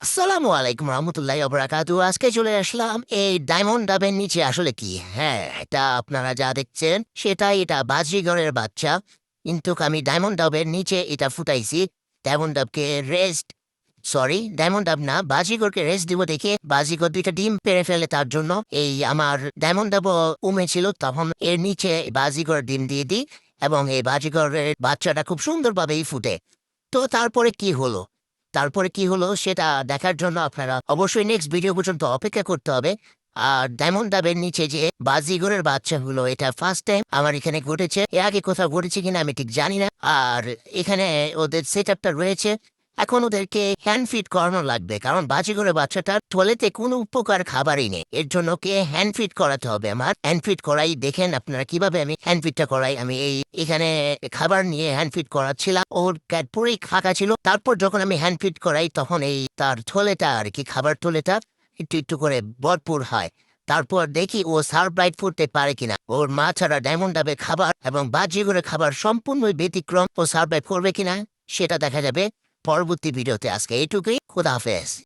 আসসালামু আলাইকুম রহমতুল্লাহি ওয়া বারাকাতুহু। আজকে চলে আসলাম এই ডায়মন্ড ডাবের নিচে আসলে কি? হ্যাঁ, এটা আপনারা যা দেখছেন সেটাই এটা বাজিগরের বাচ্চা। কিন্তু আমি ডায়মন্ড ডাবের নিচে এটা ফুটাইছি। ডায়মন্ড ডাবকে রেস্ট ডায়মন্ড ডাব না, বাজিগরকে রেস্ট দিব দেখে বাজিগর ২ টা ডিম পেড়ে ফেলে তার জন্য এই আমার ডায়মন্ড ডাবও উমেছিল তখন এর নিচে বাজিগর ডিম দিয়ে দিই এবং এই বাজিগরের বাচ্চাটা খুব সুন্দরভাবেই ফুটে। তো তারপরে কি হলো সেটা দেখার জন্য আপনারা অবশ্যই নেক্সট ভিডিও পর্যন্ত অপেক্ষা করতে হবে। আর ডায়মন্ড ডাবের নিচে যে বাজিগরের বাচ্চাগুলো এটা ফার্স্ট টাইম আমার এখানে ঘটেছে। এর আগে কোথাও ঘটেছে কিনা আমি ঠিক জানি না। আর এখানে ওদের সেটআপটা রয়েছে। এখন ওদেরকে হ্যান্ড ফিড করানো লাগবে কারণ বাজিগরের বাচ্চাটার টয়লেটে কোনো উপকার খাবারই নেই। এর জন্য হ্যান্ড ফিড করাতে হবে আমার। হ্যান্ড ফিড করাই দেখেন আপনারা কিভাবে আমি হ্যান্ড ফিডটা করাই। আমি এখানে খাবার নিয়ে হ্যান্ড ফিড করাচ্ছিলাম। ওর ক্যাট পুরোই ফাঁকা ছিল। তারপর যখন আমি হ্যান্ড ফিড করাই তখন তার থলেটা আর কি খাবার থলেটা একটু একটু করে ভরপুর হয়। তারপর দেখি ও সারপ্রাইজ ফুটতে পারে কিনা। ওর মা ছাড়া ডায়মন্ড ডাবে খাবার এবং বাজিগরের খাবার সম্পূর্ণই ব্যতিক্রম। ও সারপ্রাইভ করবে কিনা সেটা দেখা যাবে পরবর্তী ভিডিওতে। আজকে এইটুকুই। খোদা হাফেজ।